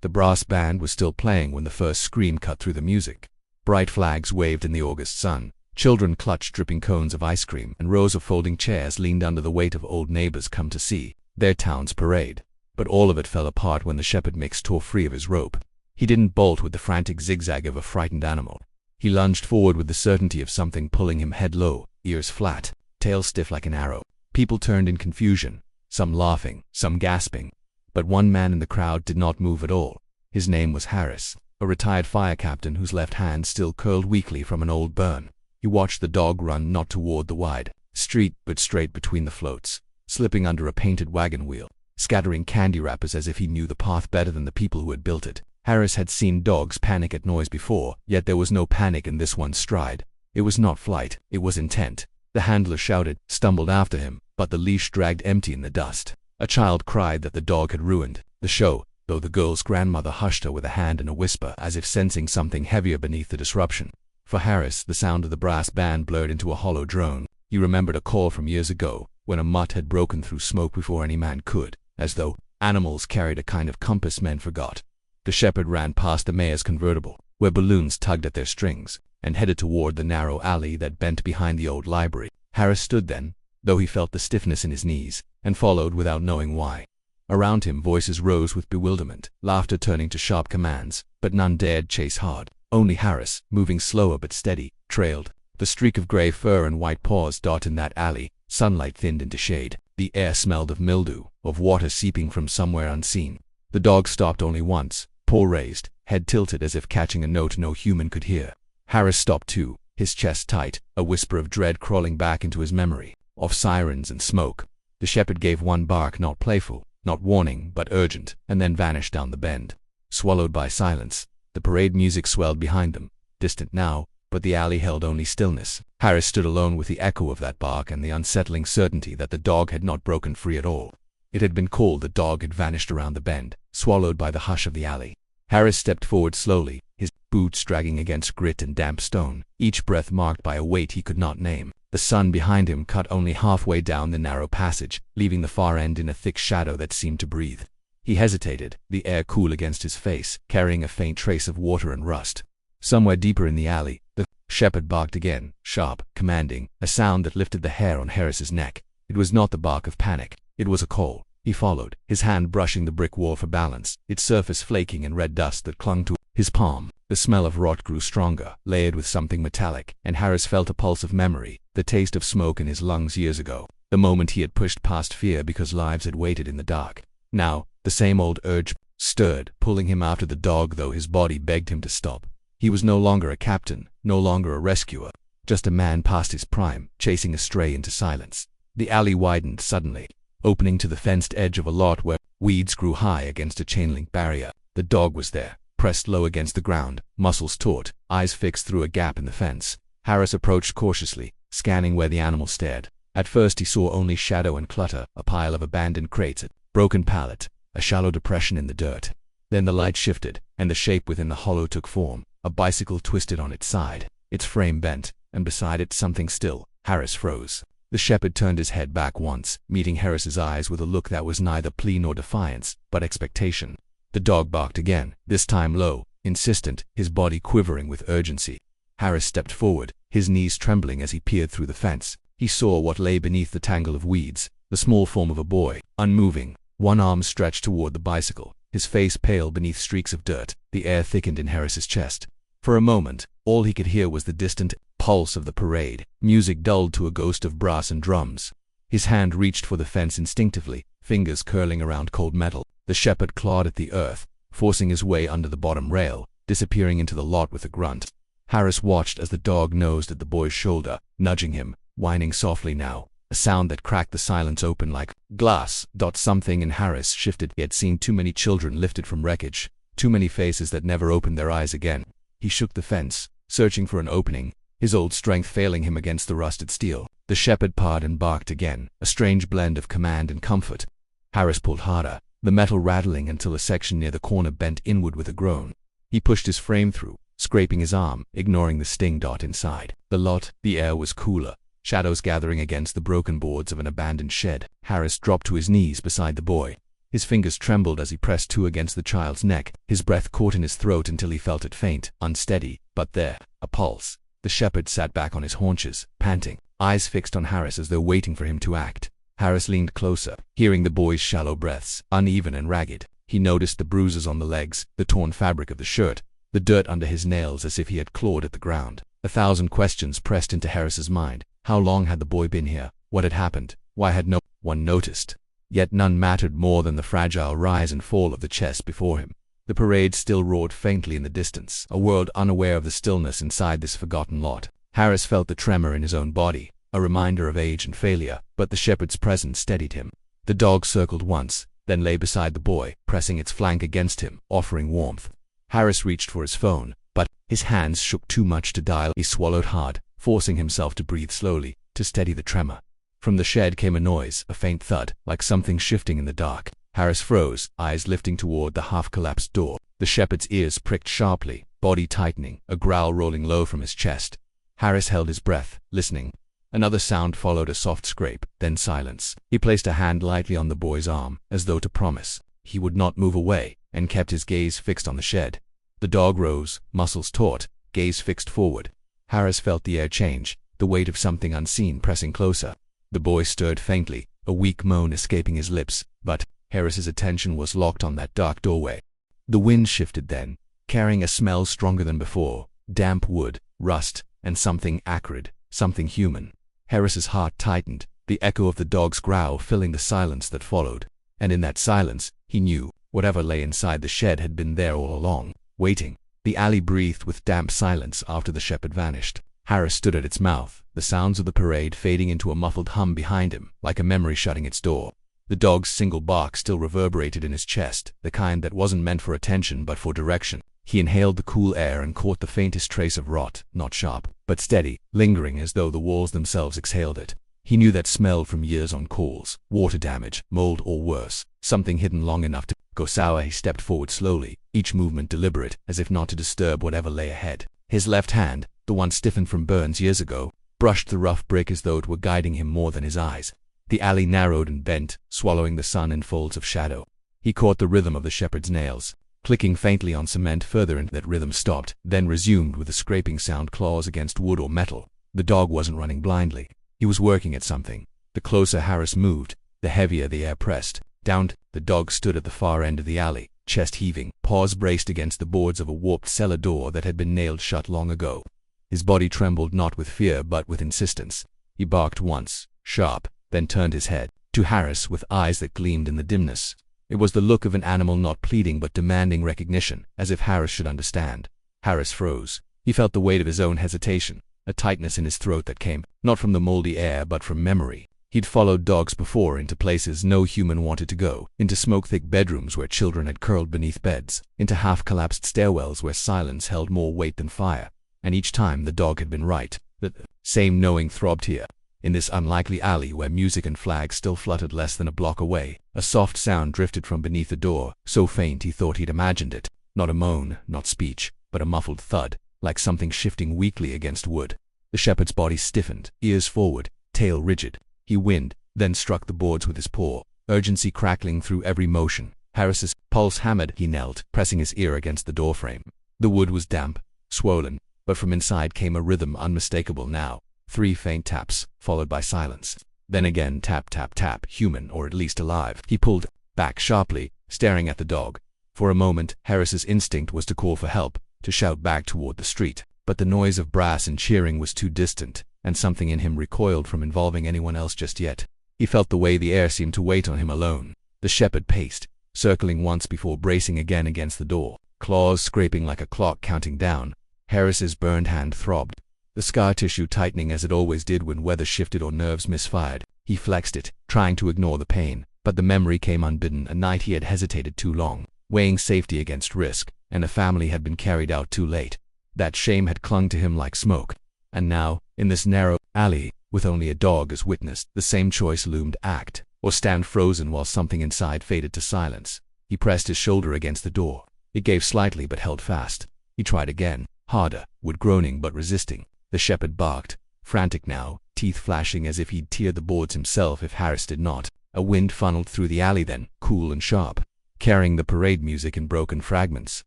The brass band was still playing when the first scream cut through the music. Bright flags waved in the August sun. Children clutched dripping cones of ice cream, and rows of folding chairs leaned under the weight of old neighbors come to see their town's parade. But all of it fell apart when the shepherd mix tore free of his rope. He didn't bolt with the frantic zigzag of a frightened animal. He lunged forward with the certainty of something pulling him head low, ears flat, tail stiff like an arrow. People turned in confusion, some laughing, some gasping. But one man in the crowd did not move at all. His name was Harris, a retired fire captain whose left hand still curled weakly from an old burn. He watched the dog run not toward the wide street but straight between the floats, slipping under a painted wagon wheel, scattering candy wrappers as if he knew the path better than the people who had built it. Harris had seen dogs panic at noise before, yet there was no panic in this one's stride. It was not flight, it was intent. The handler shouted, stumbled after him, but the leash dragged empty in the dust. A child cried that the dog had ruined the show, though the girl's grandmother hushed her with a hand and a whisper, as if sensing something heavier beneath the disruption. For Harris, the sound of the brass band blurred into a hollow drone. He remembered a call from years ago, when a mutt had broken through smoke before any man could, as though animals carried a kind of compass men forgot. The shepherd ran past the mayor's convertible, where balloons tugged at their strings, and headed toward the narrow alley that bent behind the old library. Harris stood then, though he felt the stiffness in his knees, and followed without knowing why. Around him voices rose with bewilderment, laughter turning to sharp commands, but none dared chase hard. Only Harris, moving slower but steady, trailed. The streak of gray fur and white paws dotted in that alley. Sunlight thinned into shade. The air smelled of mildew, of water seeping from somewhere unseen. The dog stopped only once, paw raised, head tilted as if catching a note no human could hear. Harris stopped too, his chest tight, a whisper of dread crawling back into his memory, of sirens and smoke. The shepherd gave one bark, not playful, not warning, but urgent, and then vanished down the bend. Swallowed by silence, the parade music swelled behind them, distant now, but the alley held only stillness. Harris stood alone with the echo of that bark and the unsettling certainty that the dog had not broken free at all. It had been called, the dog had vanished around the bend, swallowed by the hush of the alley. Harris stepped forward slowly, his boots dragging against grit and damp stone, each breath marked by a weight he could not name. The sun behind him cut only halfway down the narrow passage, leaving the far end in a thick shadow that seemed to breathe. He hesitated, the air cool against his face, carrying a faint trace of water and rust. Somewhere deeper in the alley, the shepherd barked again, sharp, commanding, a sound that lifted the hair on Harris's neck. It was not the bark of panic, it was a call. He followed, his hand brushing the brick wall for balance, its surface flaking in red dust that clung to his palm. The smell of rot grew stronger, layered with something metallic, and Harris felt a pulse of memory, the taste of smoke in his lungs years ago, the moment he had pushed past fear because lives had waited in the dark. Now, the same old urge stirred, pulling him after the dog, though his body begged him to stop. He was no longer a captain, no longer a rescuer, just a man past his prime, chasing a stray into silence. The alley widened suddenly, opening to the fenced edge of a lot where weeds grew high against a chain-link barrier. The dog was there, pressed low against the ground, muscles taut, eyes fixed through a gap in the fence. Harris approached cautiously, scanning where the animal stared. At first he saw only shadow and clutter, a pile of abandoned crates, a broken pallet, a shallow depression in the dirt. Then the light shifted, and the shape within the hollow took form. A bicycle twisted on its side, its frame bent, and beside it something still. Harris froze. The shepherd turned his head back once, meeting Harris's eyes with a look that was neither plea nor defiance, but expectation. The dog barked again, this time low, insistent, his body quivering with urgency. Harris stepped forward, his knees trembling as he peered through the fence. He saw what lay beneath the tangle of weeds, the small form of a boy, unmoving, one arm stretched toward the bicycle, his face pale beneath streaks of dirt. The air thickened in Harris's chest. For a moment, all he could hear was the distant pulse of the parade, music dulled to a ghost of brass and drums. His hand reached for the fence instinctively, fingers curling around cold metal. The shepherd clawed at the earth, forcing his way under the bottom rail, disappearing into the lot with a grunt. Harris watched as the dog nosed at the boy's shoulder, nudging him, whining softly now, a sound that cracked the silence open like glass. Something in Harris shifted. He had seen too many children lifted from wreckage, too many faces that never opened their eyes again. He shook the fence, searching for an opening, his old strength failing him against the rusted steel. The shepherd pawed and barked again, a strange blend of command and comfort. Harris pulled harder, the metal rattling until a section near the corner bent inward with a groan. He pushed his frame through, scraping his arm, ignoring the sting inside. The air was cooler, shadows gathering against the broken boards of an abandoned shed. Harris dropped to his knees beside the boy. His fingers trembled as he pressed two against the child's neck. His breath caught in his throat until he felt it faint, unsteady, but there, a pulse. The shepherd sat back on his haunches, panting, eyes fixed on Harris as though waiting for him to act. Harris leaned closer, hearing the boy's shallow breaths, uneven and ragged. He noticed the bruises on the legs, the torn fabric of the shirt, the dirt under his nails as if he had clawed at the ground. 1,000 questions pressed into Harris's mind. How long had the boy been here? What had happened? Why had no one noticed? Yet none mattered more than the fragile rise and fall of the chest before him. The parade still roared faintly in the distance, a world unaware of the stillness inside this forgotten lot. Harris felt the tremor in his own body, a reminder of age and failure, but the shepherd's presence steadied him. The dog circled once, then lay beside the boy, pressing its flank against him, offering warmth. Harris reached for his phone, but his hands shook too much to dial. He swallowed hard, forcing himself to breathe slowly, to steady the tremor. From the shed came a noise, a faint thud, like something shifting in the dark. Harris froze, eyes lifting toward the half-collapsed door. The shepherd's ears pricked sharply, body tightening, a growl rolling low from his chest. Harris held his breath, listening. Another sound followed, a soft scrape, then silence. He placed a hand lightly on the boy's arm, as though to promise he would not move away, and kept his gaze fixed on the shed. The dog rose, muscles taut, gaze fixed forward. Harris felt the air change, the weight of something unseen pressing closer. The boy stirred faintly, a weak moan escaping his lips, but Harris's attention was locked on that dark doorway. The wind shifted then, carrying a smell stronger than before, damp wood, rust, and something acrid, something human. Harris's heart tightened, the echo of the dog's growl filling the silence that followed. And in that silence, he knew, whatever lay inside the shed had been there all along, waiting. The alley breathed with damp silence after the shepherd vanished. Harris stood at its mouth, the sounds of the parade fading into a muffled hum behind him, like a memory shutting its door. The dog's single bark still reverberated in his chest, the kind that wasn't meant for attention but for direction. He inhaled the cool air and caught the faintest trace of rot, not sharp, but steady, lingering as though the walls themselves exhaled it. He knew that smell from years on coals, water damage, mold or worse, something hidden long enough to go sour. He stepped forward slowly, each movement deliberate, as if not to disturb whatever lay ahead. His left hand, the one stiffened from burns years ago, brushed the rough brick as though it were guiding him more than his eyes. The alley narrowed and bent, swallowing the sun in folds of shadow. He caught the rhythm of the shepherd's nails, clicking faintly on cement. Further into that rhythm stopped, then resumed with a scraping sound, claws against wood or metal. The dog wasn't running blindly. He was working at something. The closer Harris moved, the heavier the air pressed. Down, the dog stood at the far end of the alley, chest heaving, paws braced against the boards of a warped cellar door that had been nailed shut long ago. His body trembled not with fear but with insistence. He barked once, sharp, then turned his head to Harris with eyes that gleamed in the dimness. It was the look of an animal not pleading but demanding recognition, as if Harris should understand. Harris froze. He felt the weight of his own hesitation, a tightness in his throat that came, not from the moldy air but from memory. He'd followed dogs before into places no human wanted to go, into smoke-thick bedrooms where children had curled beneath beds, into half-collapsed stairwells where silence held more weight than fire. And each time the dog had been right. The same knowing throbbed here. In this unlikely alley where music and flags still fluttered less than a block away, a soft sound drifted from beneath the door, so faint he thought he'd imagined it. Not a moan, not speech, but a muffled thud, like something shifting weakly against wood. The shepherd's body stiffened, ears forward, tail rigid. He whined, then struck the boards with his paw, urgency crackling through every motion. Harris's pulse hammered. He knelt, pressing his ear against the doorframe. The wood was damp, swollen, but from inside came a rhythm unmistakable now. 3 faint taps, followed by silence. Then again tap, tap, tap, human or at least alive. He pulled back sharply, staring at the dog. For a moment, Harris's instinct was to call for help, to shout back toward the street. But the noise of brass and cheering was too distant, and something in him recoiled from involving anyone else just yet. He felt the way the air seemed to wait on him alone. The shepherd paced, circling once before bracing again against the door, claws scraping like a clock counting down. Harris's burned hand throbbed, the scar tissue tightening as it always did when weather shifted or nerves misfired. He flexed it, trying to ignore the pain, but the memory came unbidden. A night he had hesitated too long, weighing safety against risk, and a family had been carried out too late. That shame had clung to him like smoke. And now, in this narrow alley, with only a dog as witness, the same choice loomed: act, or stand frozen while something inside faded to silence. He pressed his shoulder against the door. It gave slightly but held fast. He tried again, harder, wood groaning but resisting. The shepherd barked, frantic now, teeth flashing as if he'd tear the boards himself if Harris did not. A wind funneled through the alley then, cool and sharp, carrying the parade music in broken fragments,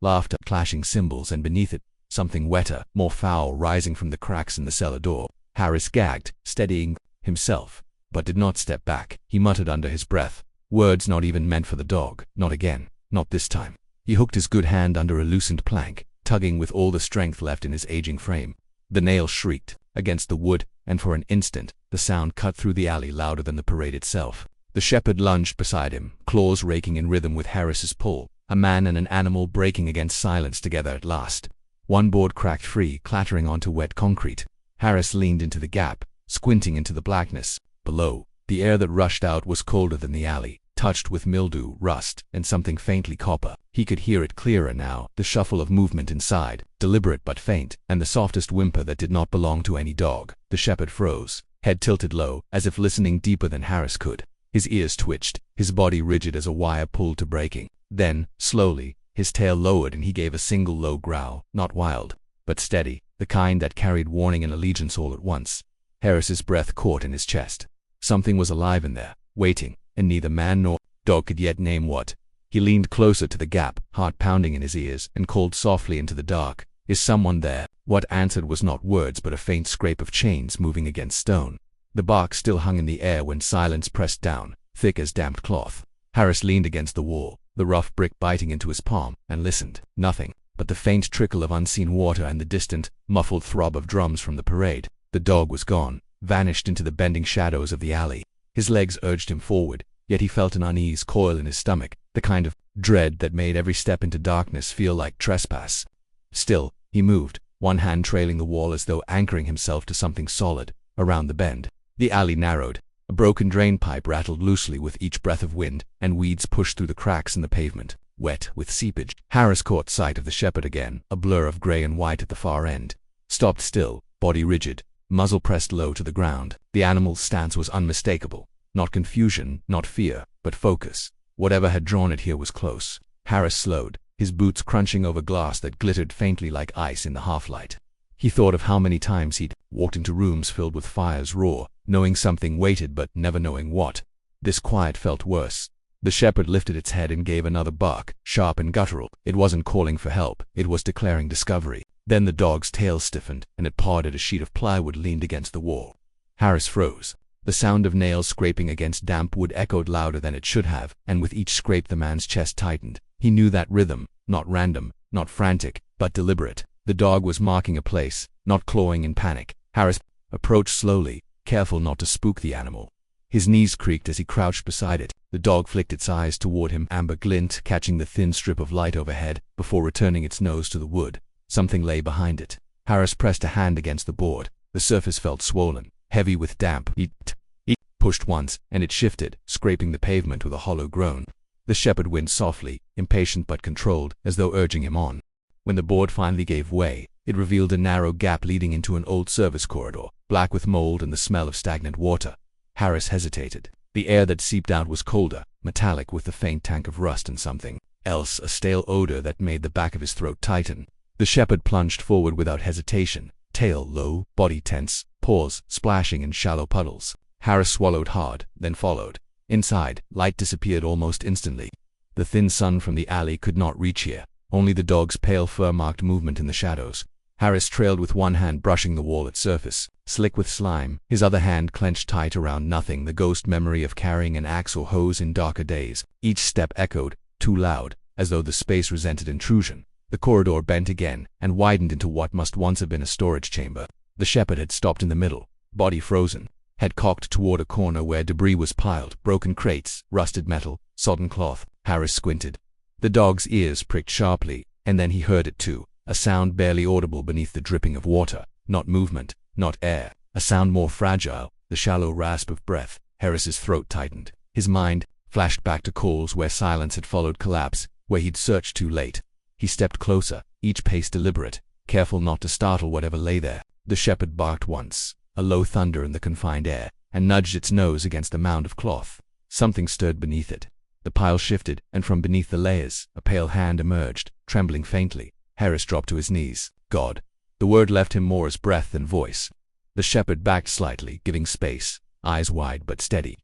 laughter, clashing cymbals, and beneath it, something wetter, more foul, rising from the cracks in the cellar door. Harris gagged, steadying himself, but did not step back. He muttered under his breath, words not even meant for the dog. Not again. Not this time. He hooked his good hand under a loosened plank, tugging with all the strength left in his aging frame. The nail shrieked against the wood, and for an instant, the sound cut through the alley louder than the parade itself. The shepherd lunged beside him, claws raking in rhythm with Harris's pull, a man and an animal breaking against silence together at last. One board cracked free, clattering onto wet concrete. Harris leaned into the gap, squinting into the blackness. Below, the air that rushed out was colder than the alley, touched with mildew, rust, and something faintly copper. He could hear it clearer now, the shuffle of movement inside, deliberate but faint, and the softest whimper that did not belong to any dog. The shepherd froze, head tilted low, as if listening deeper than Harris could. His ears twitched, his body rigid as a wire pulled to breaking. Then, slowly, his tail lowered and he gave a single low growl, not wild, but steady, the kind that carried warning and allegiance all at once. Harris's breath caught in his chest. Something was alive in there, waiting, and neither man nor dog could yet name what. He leaned closer to the gap, heart pounding in his ears, and called softly into the dark, "Is someone there?" What answered was not words but a faint scrape of chains moving against stone. The bark still hung in the air when silence pressed down, thick as damp cloth. Harris leaned against the wall, the rough brick biting into his palm, and listened. Nothing but the faint trickle of unseen water and the distant, muffled throb of drums from the parade. The dog was gone, vanished into the bending shadows of the alley. His legs urged him forward, yet he felt an unease coil in his stomach, the kind of dread that made every step into darkness feel like trespass. Still, he moved, one hand trailing the wall as though anchoring himself to something solid. Around the bend, the alley narrowed. A broken drain pipe rattled loosely with each breath of wind, and weeds pushed through the cracks in the pavement, wet with seepage. Harris caught sight of the shepherd again, a blur of gray and white at the far end. Stopped still, body rigid, muzzle pressed low to the ground. The animal's stance was unmistakable. Not confusion, not fear, but focus. Whatever had drawn it here was close. Harris slowed, his boots crunching over glass that glittered faintly like ice in the half-light. He thought of how many times he'd walked into rooms filled with fire's roar, knowing something waited but never knowing what. This quiet felt worse. The shepherd lifted its head and gave another bark, sharp and guttural. It wasn't calling for help, it was declaring discovery. Then the dog's tail stiffened, and it pawed at a sheet of plywood leaned against the wall. Harris froze. The sound of nails scraping against damp wood echoed louder than it should have, and with each scrape the man's chest tightened. He knew that rhythm, not random, not frantic, but deliberate. The dog was marking a place, not clawing in panic. Harris approached slowly, careful not to spook the animal. His knees creaked as he crouched beside it. The dog flicked its eyes toward him, amber glint catching the thin strip of light overhead, before returning its nose to the wood. Something lay behind it. Harris pressed a hand against the board. The surface felt swollen, heavy with damp. He pushed once, and it shifted, scraping the pavement with a hollow groan. The shepherd whined softly, impatient but controlled, as though urging him on. When the board finally gave way, it revealed a narrow gap leading into an old service corridor, black with mold and the smell of stagnant water. Harris hesitated. The air that seeped out was colder, metallic with the faint tang of rust and something else, a stale odor that made the back of his throat tighten. The shepherd plunged forward without hesitation, tail low, body tense, paws splashing in shallow puddles. Harris swallowed hard, then followed. Inside, light disappeared almost instantly. The thin sun from the alley could not reach here, only the dog's pale fur marked movement in the shadows. Harris trailed with one hand brushing the wall its surface, slick with slime, his other hand clenched tight around nothing, the ghost memory of carrying an axe or hose in darker days. Each step echoed, too loud, as though the space resented intrusion. The corridor bent again, and widened into what must once have been a storage chamber. The shepherd had stopped in the middle, body frozen, head cocked toward a corner where debris was piled, broken crates, rusted metal, sodden cloth. Harris squinted. The dog's ears pricked sharply, and then he heard it too, a sound barely audible beneath the dripping of water, not movement, not air, a sound more fragile, the shallow rasp of breath. Harris's throat tightened. His mind flashed back to calls where silence had followed collapse, where he'd searched too late. He stepped closer, each pace deliberate, careful not to startle whatever lay there. The shepherd barked once, a low thunder in the confined air, and nudged its nose against a mound of cloth. Something stirred beneath it. The pile shifted, and from beneath the layers, a pale hand emerged, trembling faintly. Harris dropped to his knees. God. The word left him more as breath than voice. The shepherd backed slightly, giving space, eyes wide but steady.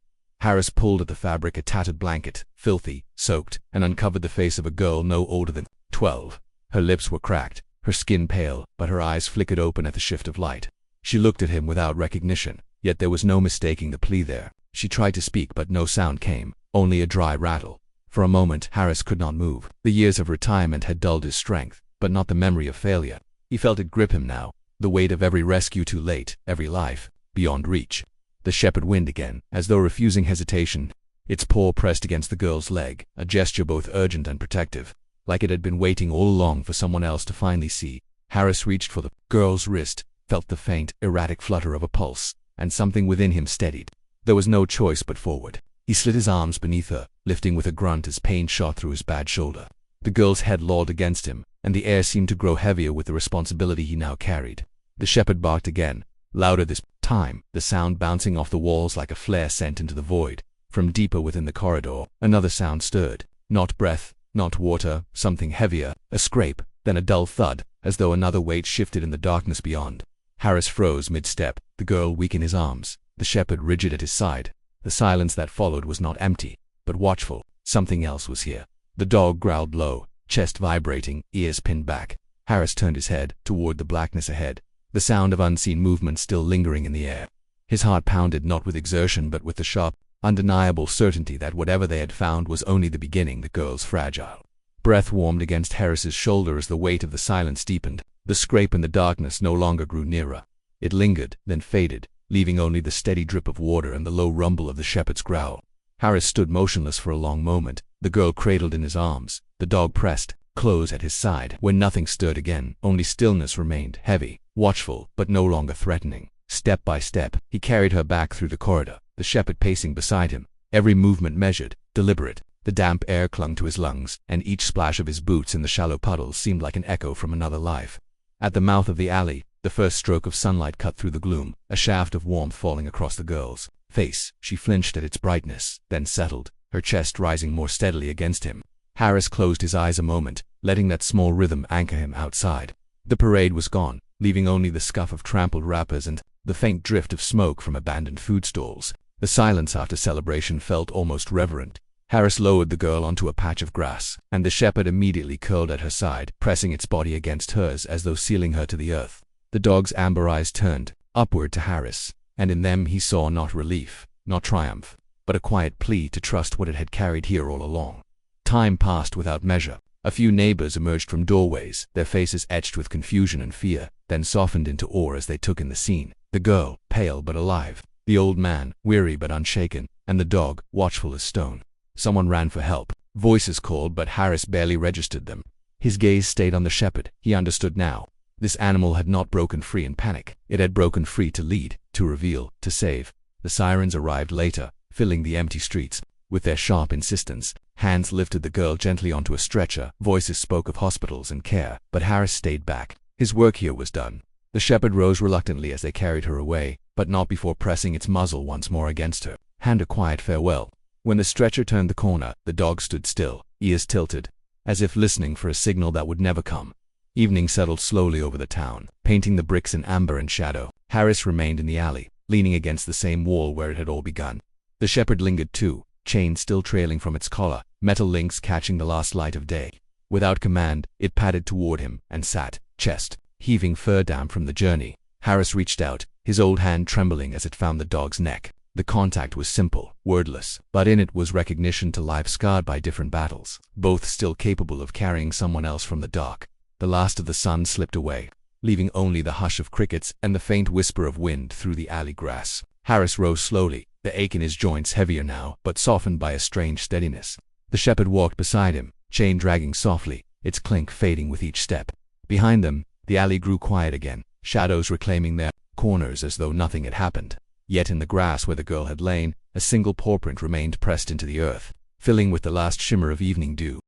Harris pulled at the fabric, a tattered blanket, filthy, soaked, and uncovered the face of a girl no older than 12. Her lips were cracked, her skin pale, but her eyes flickered open at the shift of light. She looked at him without recognition, yet there was no mistaking the plea there. She tried to speak, but no sound came, only a dry rattle. For a moment, Harris could not move. The years of retirement had dulled his strength, but not the memory of failure. He felt it grip him now, the weight of every rescue too late, every life beyond reach. The shepherd winced again, as though refusing hesitation. Its paw pressed against the girl's leg, a gesture both urgent and protective, like it had been waiting all along for someone else to finally see. Harris reached for the girl's wrist, felt the faint, erratic flutter of a pulse, and something within him steadied. There was no choice but forward. He slid his arms beneath her, lifting with a grunt as pain shot through his bad shoulder. The girl's head lolled against him, and the air seemed to grow heavier with the responsibility he now carried. The shepherd barked again, louder this time, the sound bouncing off the walls like a flare sent into the void. From deeper within the corridor, another sound stirred. Not breath, not water, something heavier, a scrape, then a dull thud, as though another weight shifted in the darkness beyond. Harris froze mid-step, the girl weak in his arms, the shepherd rigid at his side. The silence that followed was not empty, but watchful. Something else was here. The dog growled low, chest vibrating, ears pinned back. Harris turned his head toward the blackness ahead, the sound of unseen movement still lingering in the air. His heart pounded not with exertion but with the sharp, undeniable certainty that whatever they had found was only the beginning. The girl's fragile breath warmed against Harris's shoulder as the weight of the silence deepened. The scrape in the darkness no longer grew nearer. It lingered, then faded, leaving only the steady drip of water and the low rumble of the shepherd's growl. Harris stood motionless for a long moment, the girl cradled in his arms, the dog pressed close at his side. When nothing stirred again, only stillness remained, heavy, watchful, but no longer threatening. Step by step, he carried her back through the corridor, the shepherd pacing beside him, every movement measured, deliberate. The damp air clung to his lungs, and each splash of his boots in the shallow puddles seemed like an echo from another life. At the mouth of the alley, the first stroke of sunlight cut through the gloom, a shaft of warmth falling across the girl's face. She flinched at its brightness, then settled, her chest rising more steadily against him. Harris closed his eyes a moment, letting that small rhythm anchor him outside. The parade was gone, leaving only the scuff of trampled wrappers and the faint drift of smoke from abandoned food stalls. The silence after celebration felt almost reverent. Harris lowered the girl onto a patch of grass, and the shepherd immediately curled at her side, pressing its body against hers as though sealing her to the earth. The dog's amber eyes turned upward to Harris, and in them he saw not relief, not triumph, but a quiet plea to trust what it had carried here all along. Time passed without measure. A few neighbors emerged from doorways, their faces etched with confusion and fear, then softened into awe as they took in the scene. The girl, pale but alive, the old man, weary but unshaken, and the dog, watchful as stone. Someone ran for help. Voices called, but Harris barely registered them. His gaze stayed on the shepherd. He understood now. This animal had not broken free in panic. It had broken free to lead, to reveal, to save. The sirens arrived later, filling the empty streets. With their sharp insistence, hands lifted the girl gently onto a stretcher. Voices spoke of hospitals and care, but Harris stayed back. His work here was done. The shepherd rose reluctantly as they carried her away, but not before pressing its muzzle once more against her. And a quiet farewell. When the stretcher turned the corner, the dog stood still, ears tilted, as if listening for a signal that would never come. Evening settled slowly over the town, painting the bricks in amber and shadow. Harris remained in the alley, leaning against the same wall where it had all begun. The shepherd lingered too, chain still trailing from its collar, metal links catching the last light of day. Without command, it padded toward him and sat, chest heaving fur damp from the journey. Harris reached out, his old hand trembling as it found the dog's neck. The contact was simple, wordless, but in it was recognition to life scarred by different battles, both still capable of carrying someone else from the dark. The last of the sun slipped away, leaving only the hush of crickets and the faint whisper of wind through the alley grass. Harris rose slowly, the ache in his joints heavier now, but softened by a strange steadiness. The shepherd walked beside him, chain dragging softly, its clink fading with each step. Behind them, the alley grew quiet again, shadows reclaiming their corners as though nothing had happened. Yet in the grass where the girl had lain, a single paw print remained pressed into the earth, filling with the last shimmer of evening dew.